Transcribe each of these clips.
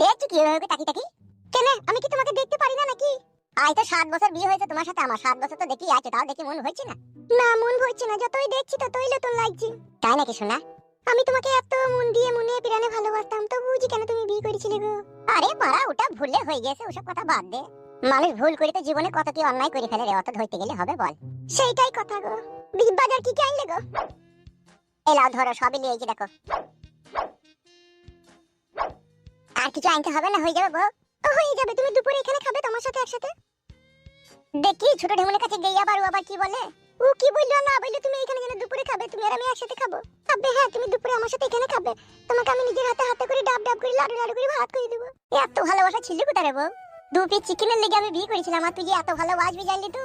দেখছো কি এভাবে তাকি তাকি? কেন আমি কি তোমাকে দেখতে পারি না নাকি? আজ তো 7 বছর বিয়ে হয়েছে তোমার সাথে আমার, 7 বছর তো দেখি আছে, তাও দেখি মন হচ্ছে না। না মন হচ্ছে না, যতই দেখছি ততই নতুন লাগছে। তাই নাকি শোনা? আমি তোমাকে এত মন দিয়ে মনে প্রাণে ভালোবাসতাম, তো বুঝি কেন তুমি বিয়ে করেছিলে গো? আরে মারা ওটা ভুলে হয়ে গেছে, ওসব কথা বাদ দে। মানুষ ভুল করে তো জীবনে কত কি অন্যায় করে ফেলে রে, অত ধরতে গেলে হবে বল? সেইটাই কথা গো। বিগ বাজার কি কি আনলে গো? এলাও ধরো, সবই নিয়ে এই যে দেখো। আর কিছু আনতে হবে না, হয়ে যাবে বউ? হয়ে যাবে, তুমি দুপুরে এখানে খাবে তোমার সাথে একসাথে। দেখি ছোট ঢেমুনের কাছে গিয়ে আবার কি বলে। ও কি বললো না বললো তুমি এখানে কেন দুপুরে খাবে, তুমি আর আমি একসাথে খাবো। খাবে হ্যাঁ, তুমি দুপুরে আমার সাথে এখানে খাবে। তোমাকে আমি নিজের হাতে হাতে করে ডাব ডাব করে লাডু লাডু করে ভাত করে দেবো। এত ভালোবাসা ছিল কোথায় রে বউ? 2 পিস চিকেনের লেগে আমি বিয়ে করেছিলাম, আর তুই যে এত ভালোবাসবি জানলি তো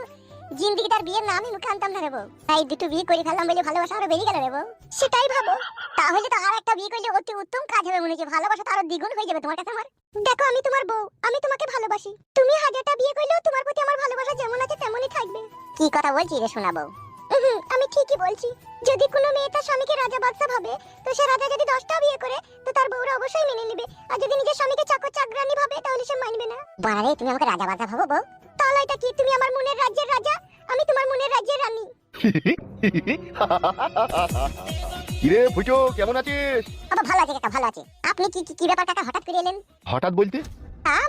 জিন্দিগি তার বিয়ের নামই মুখে আনতাম না রে বউ। তাই দুটো বিয়ে করে ফেললাম বলে ভালোবাসা আরো বেড়ে গেল রে বউ। সেটাই ভাবো, তাহলে তো আর একটা বিয়ে করলে অতি উত্তম কাজ হবে মনে হচ্ছে, ভালোবাসা তো আরো দ্বিগুণ হয়ে যাবে তোমার কাছে আমার। দেখো আমি তোমার বউ, আমি তোমাকে ভালোবাসি। তুমি হাজারটা বিয়ে করলেও তোমার প্রতি আমার ভালোবাসা যেমন আছে তেমনই থাকবে। কি কথা বলছি রে শোনা বউ? আমি ঠিকই বলছি। যদি কোনো মেয়ে তার স্বামীকে রাজা বাদশা ভাবে, তো সে রাজা যদি 10টা বিয়ে করে তো তার বউরা অবশ্যই মেনে নেবে। আর যদি নিজের স্বামীকে চাকর চাকরানী ভাবে তাহলে সে মানবে না। বাড়ারে তুমি আমাকে রাজা বাদশা ভাবো বউ? তাহলে এটা কি তুমি আমার মনের রাজ্যের রাজা, আমি তোমার মনের রাজ্যের রানী? কিরে ফুচো, কেমন আছিস? বাবা ভালো আছে কাকা, ভালো আছে। আপনি কি কি কি ব্যাপার কাকা, হঠাৎ করে এলেন? হঠাৎ বলতে?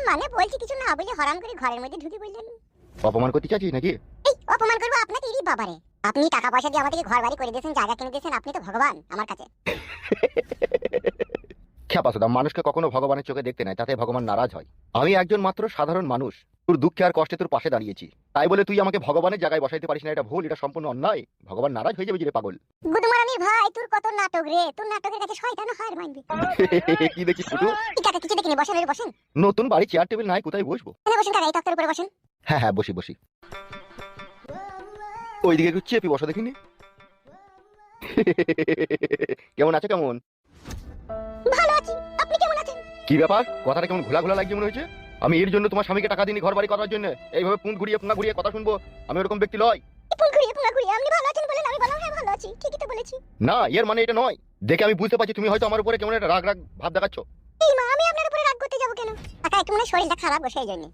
মানে বলছি কিছু না বলে হরাম করে ঘরের মধ্যে ঢুকে পড়লেন। অপমান করতে চাচ্ছিস নাকি? এই অপমান করবো আপনাকে? ইরি বাবারে, আপনি টাকা পয়সা দিয়ে আমাদেরকে ঘর বাড়ি করে দিয়েছেন, জায়গা কিনে দিয়েছেন, আপনি তো ভগবান আমার কাছে। খ্যাপাসোদা, মানুষকে কখনো ভগবানের চোখে দেখতে নাই, তাতে ভগবান নারাজ হয়। আমি একজন মাত্র সাধারণ মানুষ, তোর দুঃখে আর কষ্টে তোর পাশে দাঁড়িয়েছি। তাই বলে তুই আমাকে ভগবানের জায়গায় বসাইতে পারিস না, এটা ভুল, এটা সম্পূর্ণ অন্যায়। ভগবান নারাজ হয়ে যাবে যে রে পাগল। গুদমারানির ভাই, তোর কত নাটক রে, তোর নাটকের কাছে শয়তান হার মানবে। কি দেখিস ফুটু? কি কাকা কিছু দেখিনি, বসেন রে বসেন। নতুন বাড়ি, চেয়ার টেবিল নাই, কোথায় বসবো? এখানে বসেন কাকা, এই তক্তার উপরে বসেন। হ্যাঁ হ্যাঁ, বসি বসি। ওইদিকে একটু চেপি বসা দেখিনি। কেমন আছে? কেমন? ভালো আছি, আপনি কেমন আছেন? কি ব্যাপার, কথাটা কেমন ঘোলা ঘোলা লাগছে মনে হচ্ছে? আমি এর জন্য তোমার স্বামীকে টাকা দিইনি ঘর বাড়ি করার জন্য, এইভাবে পুন ঘুরিয়ে পুনা ঘুরিয়ে কথা শুনবো? আমি ওরকম ব্যক্তি লয়। ফোন ঘুরিয়ে আপনি ভালো আছেন বলেন, আমি বললাম হ্যাঁ ভালো আছি, ঠিকই তো বলেছি। না, এর মানে এটা নয়। দেখে আমি বুঝতে পারছি তুমি হয়তো আমার উপরে কেমন একটা রাগ রাগ ভাব দেখাচ্ছ। এই মা, আমি আপনার উপরে রাগ করতে যাব কেন? কাকা একটু মনে শরীরটা খারাপ গো, সেই জন্য।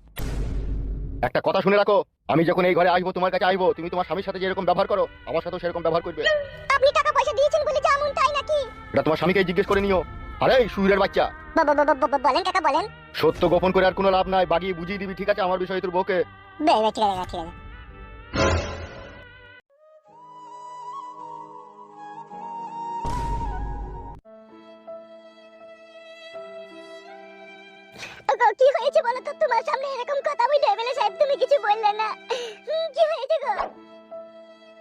একটা কথা শুনে রাখো, আমি যখন এই ঘরে আসবো, তোমার কাছে আসবো, তুমি তোমার স্বামীর সাথে যেরকম ব্যবহার করো আমার সাথেও সেরকম ব্যবহার করবে। আপনি টাকা পয়সা দিয়েছেন বলে যেমন তাই নাকি? এটা তোমার স্বামীকে জিজ্ঞেস করে নিও। আরে সুরের বাচ্চা, বলেন কাকা বলেন। সত্য গোপন করে আর কোনো লাভ নাই, বাগিয়ে বুঝিয়ে দিবি, ঠিক আছে, আমার বিষয়ে তোর বউকে। ঠিক আছে ঠিক আছে। কি হয়েছে বলো তো, তোমার সামনে এরকম কথা বলে এমএলএ সাহেব তুমি কিছু বললে না? কি হয়েছে গো?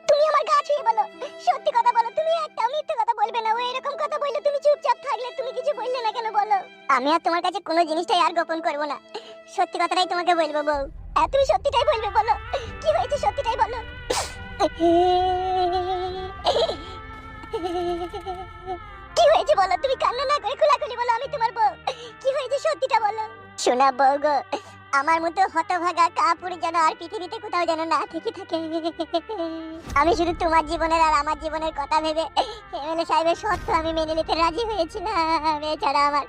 তুমি আমার গা ছুঁয়ে বলো, সত্যি কথা বলো, তুমি একটা মিথ্যে কথা বলবে না। ও এরকম কথা বললে তুমি চুপচাপ থাকলে, তুমি কিছু বললে না কেন বলো? আমি আর তোমার কাছে কোনো জিনিসটাই আর গোপন করব না, সত্যি কথাটাই তোমাকে বলবো বউ। তুমি সত্যিটাই বলবে বলো, কি হয়েছে সত্যিটাই বলো। কি হয়েছে বলো, তুমি কান্না না করে খোলাখুলি বলো, আমি তোমার বউ। কি হয়েছে সত্যিটা বলো। শোনা বউ গো, আমার মতো হতভাগা কাপুরুষ যেন আর পৃথিবীতে কোথাও যেন না থেকে থাকে। আমি শুধু তোমার জীবনের আর আমার জীবনের কথা ভেবে এমএলএ সাহেবের শর্ত আমি মেনে নিতে রাজি হয়েছিলাম, এছাড়া আমার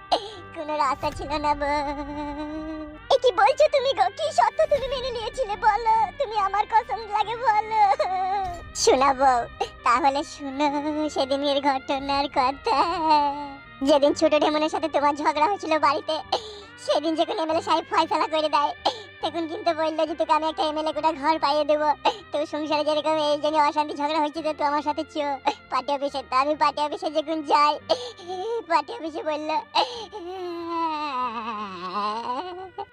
কোনো রাস্তা ছিল না বউ। এ কি বলছো তুমি গো, কি শর্ত তুমি মেনে নিয়েছিলে বলো, তুমি আমার কসম লাগে বলো। শোনা বউ, তাহলে শুনো সেদিনের ঘটনার কথা। যেদিন ছোট ঢেমনের সাথে তোমার ঝগড়া হয়েছিল বাড়িতে, সেদিন যখন এমএলএ সাহেব ফয়সালা করে দেয়, তখন কিন্তু বললো যে তোকে আমি একটা এমএলএ কোটা ঘর পাইয়ে দেবো। তো সংসারে যেরকম এই জন্য অশান্তি ঝগড়া হয়েছিল, তো আমার সাথে চো পার্টি অফিসে। তা আমি পার্টি অফিসে যখন যাই, পার্টি অফিসে বললো,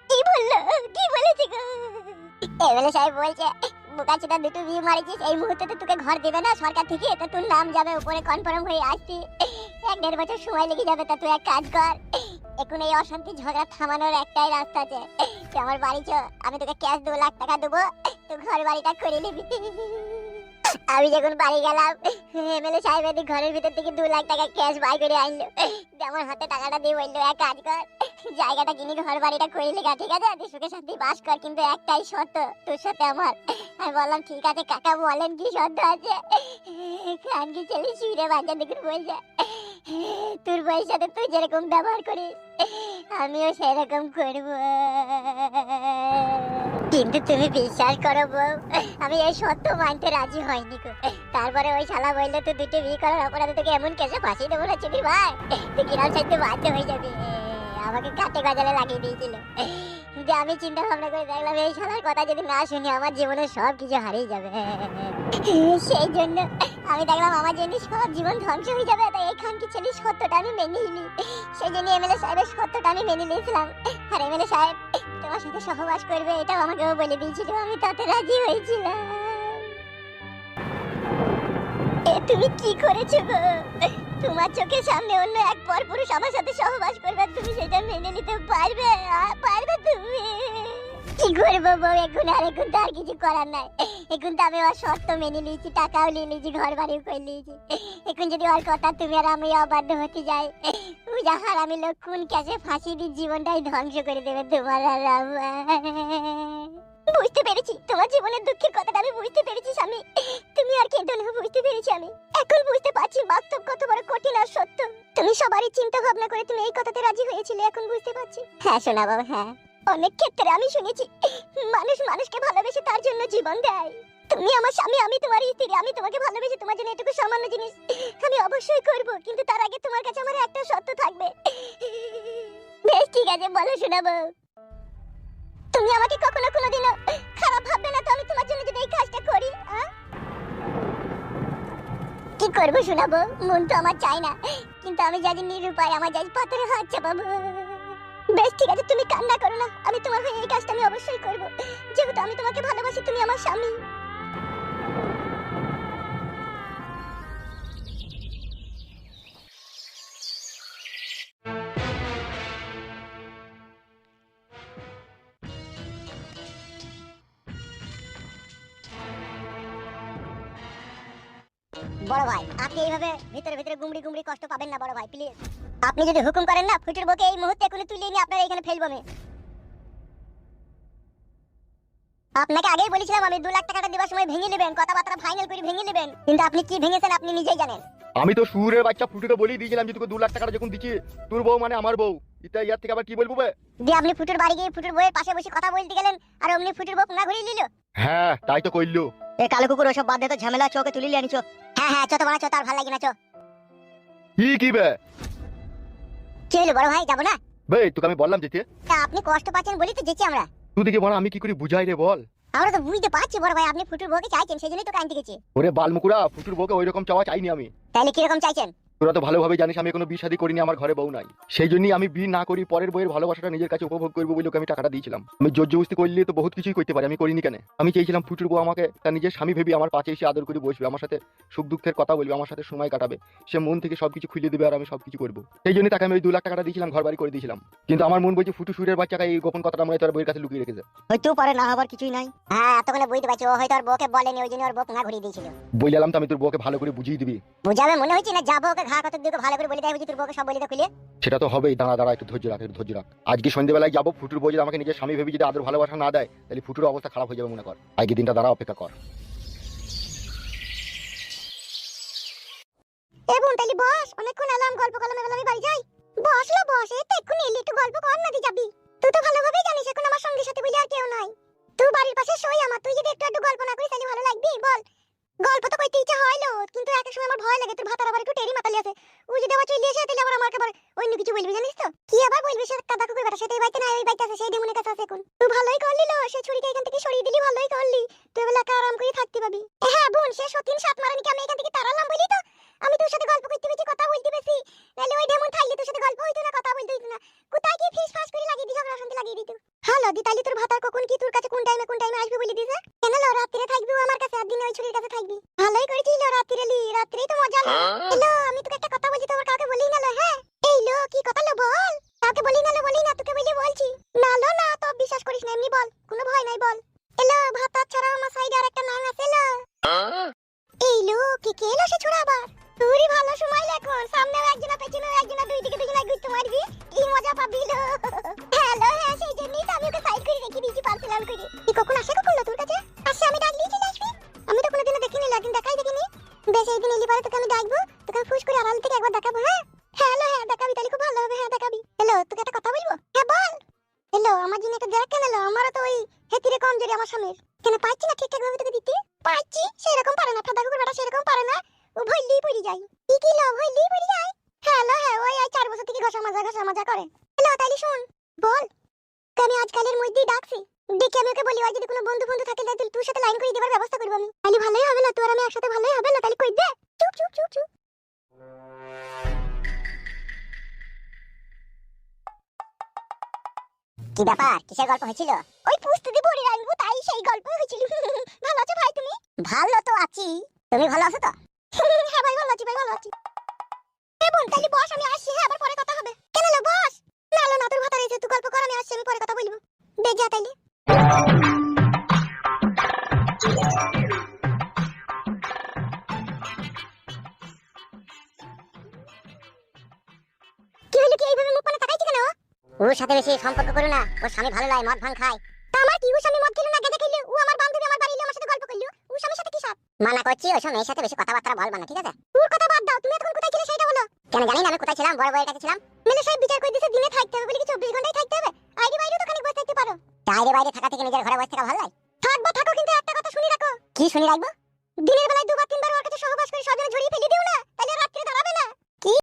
কি বললো, কি বলেছে গো? এমএলএ সাহেব বলছে বোকাচোদা, দুটো বিয়ে মারিছিস, এই মুহূর্তে তো তোকে ঘর দেবে না সরকার থেকে, তো তোর নাম যাবে উপরে কনফার্ম হয়ে আসছি, 1-1.5 বছর সময় লেগে যাবে। তা তুই এক কাজ কর, এখন এই অশান্তি ঝগড়া থামানোর একটাই রাস্তা আছে, তুই আমার বাড়ি চো, আমি তোকে ক্যাশ 2 লাখ টাকা দেবো, তুই ঘর বাড়িটা করে নিবি। আমি যখন বাড়ি গেলাম, এমএলএ সাহেব এদিক ঘরের ভিতর থেকে 2 লাখ টাকা ক্যাশ বাই করে আনলো, আমার হাতে টাকাটা দিয়ে বললো এক কাজ কর, জায়গাটা কিনে ঘর বাড়িটা করে নিগা, ঠিক আছে, তুই সুখে শান্তি বাস কর, কিন্তু একটাই শর্ত তোর সাথে আমার। আমি বললাম ঠিক আছে কাকা বলেন কি শর্ত আছে। কানকি ছেলে শুয়ে বাচ্চা দেখুন বলছে, তোর বউয়ের সাথে তুই যেরকম ব্যবহার করিস আমিও সেরকম করব। কিন্তু তুমি বিশ্বাস করো বউ, আমি এই সত্য মানতে রাজি হয়নি গো। তারপরে ওই শালা বললে তুই দুটো বিয়ে করার অপরাধে তোকে এমন কেসে ফাঁসিয়ে দেবো না চিনি ভাই, তুই কিরাম সাইতে বাধ্য হয়ে যাবি। আমাকে কাটে গজালে লাগিয়ে দিয়েছিল। কিন্তু আমি চিন্তা ভাবনা করে দেখলাম এই শালার কথা যদি না শুনি আমার জীবনে সব কিছু হারিয়ে যাবে। সেই জন্য আমি দেখলাম আমার জন্য সব জীবন ধ্বংস হয়ে যাবে, তাই এখান কি ছেলে সত্যটা আমি মেনে নিই। সেই জন্য এমএলএ সাহেবের সত্যটা আমি মেনে নিয়েছিলাম। আর এমএলএ সাহেব তোমার সাথে সহবাস করবে এটাও আমাকেও বলে দিয়েছিল, আমি তাতে রাজি হয়েছিলাম। তুমি কি করেছো গো? তোমার চোখের সামনে অন্য এক পরপুরুষ আমার সাথে সহবাস করবে, তুমি সেটা মেনে নিতে পারবে? পারবে তুমি? কি করবো বউ, এখন তো আর কিছু করার নাই। এখন তো আমি ওর শর্ত মেনে নিয়েছি, টাকাও নিয়ে নিয়েছি, ঘর বাড়িও করে নিয়েছি। এখন যদি ওর কথা তুমি আর আমি অবাধ্য হতে যাই, যাহার আমি লোক কোন ক্যাসে ফাঁসি দিয়ে জীবনটাই ধ্বংস করে দেবে তোমার আর আমার। বুঝতে পেরেছি তোমার জীবনের দুঃখের কথাটা, আমি বুঝতে পেরেছি স্বামী। তুমি আর কেঁদো না, বুঝতে পেরেছি আমি। এখন বুঝতে পারছি বাস্তব কত বড় কঠিন আর সত্য। তুমি সবারই চিন্তা ভাবনা করে তুমি এই কথাতে রাজি হয়েছিলে, এখন বুঝতে পারছি। হ্যাঁ শোনা বাবা, হ্যাঁ অনেক ক্ষেত্রে আমি শুনেছি মানুষ মানুষকে ভালোবেসে তার জন্য জীবন দেয়। তুমি আমার স্বামী, আমি তোমার স্ত্রী, আমি তোমাকে ভালোবেসে তোমার জন্য এটুকু সামান্য জিনিস আমি অবশ্যই করব, কিন্তু তার আগে তোমার কাছে আমার একটা শর্ত থাকবে। বেশ ঠিক আছে, বলো শোনাবো। তুমি আমাকে কখনো কোনোদিনও খারাপ ভাববে না তো আমি তোমার জন্য যদি এই কাজটা করি? কি করবো শোনাবো, মন তো আমার চাই না, কিন্তু আমি যাই নিরুপায়, আমার যাই পাথরে হাত চাপাবো। বেশ ঠিক আছে, তুমি কান্না করো না, আমি তোমার হয়ে এই কাজটা আমি অবশ্যই করব, যেহেতু আমি তোমাকে ভালোবাসি, তুমি আমার স্বামী। বড় ভাই আপনি এইভাবে ভিতরে ভিতরে গুমড়ি গুমড়ি কষ্ট পাবেন না বড় ভাই, প্লিজ। আপনি যদি হুকুম করেন না, ফুটির বউকে এই মুহূর্তে এখনই তুলে নিয়ে আপনারা এখানে ফেলবো আমি। আপনাকে আগেই বলেছিলাম আমি 2 লাখ টাকাটা দেওয়ার সময় ভেঙে নেবেন, কথাবার্তা ফাইনাল করে ভেঙে নেবেন, কিন্তু আপনি কি ভেঙেছেন আপনি নিজেই জানেন। আমি তো সুরের বাচ্চা ফুটুকে বলেই দিয়েছিলাম যে তোকে 2 লাখ টাকা যখন দিচ্ছি তোর বউ মানে আমার বউ, এটা ইয়ার থেকে আবার কি বলবো বে? দিয়ে আপনি ফুটুর বাড়ি গিয়ে ফুটুর বউয়ের পাশে বসে কথা বলতে গেলেন, আর অমনি ফুটুর বউ না ঘুরিয়ে নিল। হ্যাঁ তাই তো কইলো। এ কালো কুকুর ওসব বাদ দে তো, ঝামেলা চোখে তুলি লিয়ে আনিছো। হ্যাঁ হ্যাঁ চত বানা চত, আর ভালো লাগে না চো। কি বে? কি হলো বড় ভাই, যাবো না? বে তোকে আমি বললাম যেতে, আপনি কষ্ট পাচ্ছেন বলি তো যেছি আমরা। তুই দেখে বল আমি কি করে বুঝাই রে বল। আমরা তো বুঝতে পারছি বড় ভাই, আপনি ফুটুর বউকে চাইছেন, সেজন্যই তো কাইন্দি গেছি। ওরে বালমুকুরা, ফুটুর বউকে ওইরকম চাওয়া চাইনি আমি। তাহলে কি রকম চাইছেন? তোরা তো ভালোভাবে জানিস আমি কোনো বিয়ে শাদী করিনি, আমার ঘরে বউ নাই, সেই জন্যই আমি বিয়ে না করি পরের বউয়ের ভালোবাসাটা নিজের কাছে উপভোগ করবো বলে ওকে আমি টাকাটা দিয়েছিলাম। আমি জোর জবরদস্তি করলে তো বহুত কিছুই করতে পারি, আমি করিনি কেন? আমি চেয়েছিলাম ফুটুর বউ আমাকে তার নিজের স্বামী ভেবে আমার পাশে এসে আদর করে বসবে, আমার সাথে সুখ দুঃখের কথা বলবে, আমার সাথে সময় কাটাবে, সে মন থেকে সবকিছু খুলে দেবে আর আমি সবকিছু করবো। সেই জন্য তাকে আমি ওই 2 লাখ টাকাটা দিয়েছিলাম, ঘর বাড়ি করে দিয়েছিলাম। কিন্তু আমার মন বলছে ফুটু সুরের বাচ্চাকে এই গোপন কথাটা মনে তোর বউয়ের কাছে লুকিয়ে রেখেছে। হয়তো পারে না হবার কিছুই নাই। হ্যাঁ এতক্ষণে বুঝতে পারছি, ও হয়তো আর বউকে বলেনি, ওই জন্য ওর বউ না ঘুরিয়ে দিয়েছিল। বললাম তো আমি তোর বউকে ভালো করে বুঝিয়ে দিবি। বুঝাবে মনে হচ্ছে না, যাবো ওকে ঘা কত দিকে ভালো করে বলে দেয়, বুঝি তোর বউকে সব বলে দে খুলে। সেটা তো হবেই, দাঁড়া দাঁড়া একটু ধৈর্য রাখ, একটু ধৈর্য রাখ। আজকে সন্ধ্যেবেলায় যাবো, ফুটুর বউ যদি আমাকে নিজের স্বামী ভেবে যদি আদর ভালোবাসা না দেয় তাহলে ফুটুর অবস্থা খারাপ হয়ে যাবে মনে কর। আজকে দিনটা দাঁড়া, অপেক্ষা কর। বোন তাইলে বস, অনেকক্ষণ এলাম, গল্প করলাম, এবার আমি বাড়ি যাই। বসলো বস, এই তো এক্ষুনি এলি, একটু গল্প কর না, দি যাবি। তুই তো ভালোভাবেই জানিস এখন আমার সঙ্গে সাথে বলি আর কেউ নাই। তুই বাড়ির পাশে সই আমার, তুই যদি একটু গল্প না করিস তাহলে ভালো লাগবে বল। গল্প তো কইতে ইচ্ছা হইলো, কিন্তু এক সময় আমার ভয় লাগে, তোর ভাতার আবার একটু টেরি মাতালি আছে, ও যদি আবার চলে আসে তাহলে আবার আমাকে আবার অন্য কিছু বলবি জানিস তো। কি আবার বলবি, সে কাদা কুকুর বেটা, সেটাই বাইতে না ওই বাইতে আছে, সেই ডেমনের কাছে আছে এখন। তুই ভালোই করলি লো, সে ছুরিটা এখান থেকে সরিয়ে দিলি, ভালোই করলি, তুই এবার একা আরাম করে থাকতে পাবি। হ্যাঁ বোন, সে সতীন সাত মারানি কি আমি এখান থেকে তাড়ালাম বলি তো আমি তোর সাথে গল্প করতে বেশি, কথা বলতে বেশি, নাহলে ওই ডেমন থাকলে তোর সাথে গল্প হইতো না, কথা বলতে হইতো না। কোথায় কি ফিস ফাস করে লাগিয়ে দি, ঝগড়া শান্তি লাগিয়ে দিত। হ্যালো দি, তাইলে তোর ভাতার কখন কি তোর কাছে কোন টাইমে আসবে বলে দিছে? কেন লো, রাত্রে থাকবি ও আমার কাছে, আর দিনে ওই ছুরির কাছে থাকবি। ভালোই করেছিস লো, রাত্রে লি, রাত্রেই তো মজা না। হ্যালো আমি তোকে একটা কথা বলছি, তোর কাউকে বলি না লো। হ্যাঁ এই লো, কি কথা লো বল। কাউকে বলি না লো, বলি না, তোকে বলি বলছি। না লো না, তো বিশ্বাস করিস না, এমনি বল, কোনো ভয় নাই বল। এলো ভাতার ছাড়া আমার সাইডে আরেকটা নাম আছে লো। এই লো, কি কে এলো সে ছোড়া আবার? তুই ভালো সময় এখন, সামনেও একজনা পেছনেও একজনা, দুই দিকে দুজনা ঘুরতে মারবি, কি মজা পাবি লো। হ্যালো হ্যাঁ, সেই জন্যই তো আমি ওকে সাইড করে রেখে দিয়েছি পার্সোনাল করে। তুই কখন আসে, কখন তোর কাছে আসে? আমি ডাকলেই চলে আসবি? আমি তো কোনোদিনও দেখিনি, একদিন দেখাই দেখিনি। বেশ এই দিন এলি পরে তোকে আমি ডাকবো, তোকে ফুস করে আড়াল থেকে একবার দেখাবো। হ্যাঁ দেখাবি তাহলে খুব ভালো হবে। হ্যাঁ দেখাবি। হ্যালো, তোকে একটা কথা বলবো। হ্যাঁ বল। হ্যালো, আমার জন্য একটা দেখ কেন এলো? আমারও তো ওই হেতিরে কম জোরে আমার স্বামীর। কেন পাচ্ছি না ঠিকঠাক ভাবে তোকে দিতে? পাচ্ছি, সেরকম পারে না। ফাদা কুকুর বেটা সেরকম পারে না। ও ভইলেই পড়ে যায়। কি কি লো, ভইলেই পড়ে যায়। হ্যালো, হ্যাঁ ওই 4 বছর থেকে ঘষা মাজা করে। হ্যালো, তাইলে শুন, বল। আমি আজকালের মধ্যেই ডাকছি। দেখি আমি ওকে বলি, ওই যদি কোনো বন্ধু বন্ধু থাকে তাহলে তোর সাথে লাইন করে দেবার ব্যবস্থা করব আমি। তাহলে ভালোই হবে না? তোর আর আমি একসাথে ভালোই হবে না? তাহলে কই দে। চুপ চুপ চুপ চুপ। কি ব্যাপার? কিসের গল্প হয়েছিল? ওই পুস্তুদি বড়ি রাখবো তাই সেই গল্প হয়েছিল। ভালো আছো ভাই তুমি? ভালো তো আছি। তুমি ভালো আছো তো? হ্যাঁ ভাই ভালো আছি, ভাই ভালো আছি। এ বোন তাহলে বস, আমি আসছি। হ্যাঁ আবার পরে কথা হবে। কেন লো বস? না না তোর ভাতা রয়েছে, তুই গল্প কর, আমি আসছি, আমি পরে কথা বলবো। বেজা তাইলে। কি হলো কি এইভাবে মুখ মানে তাকাইছি কেন? ওর সাথে বেশি সম্পর্ক করো না, ওর স্বামী ভালো লাগে, মদ ভাঙ খায়। তা আমার কি, ওর স্বামী মদ খেলো না গেঁজা খেলো? ও আমার বান্ধবী, আমার বাড়ি এলো, আমার সাথে গল্প করলো। ওর স্বামীর সাথে কি সাথ? মানা করছি ওসব মেয়ের সাথে বেশি কথাবার্তা বলবা না, ঠিক আছে? ওর কথা বাদ দাও, তুমি এখন কোথায় ছিলে সেটা বলো। কেন জানি না আমি কোথায় ছিলাম, বড় বউয়ের কাছে ছিলাম। মেলে সাহেব বিচার করে দিয়েছে দিনে থাকতে হবে বলে কি 24 ঘন্টাই থাকতে হবে? আইরে বাইরে তো খানিক বসে থাকতে পারো। বাইরে বাইরে থাকা থেকে নিজের ঘরে বসে থাকা ভালো লাগে। থাকবো থাকো, কিন্তু একটা কথা শুনি রাখো। কি শুনি রাখবো? দিনের বেলায় দুবার তিনবার ওর কাছে সহবাস করে সজনে ঝরিয়ে ফেলে দিও না, তাহলে রাত্রে দাঁড়াবে না।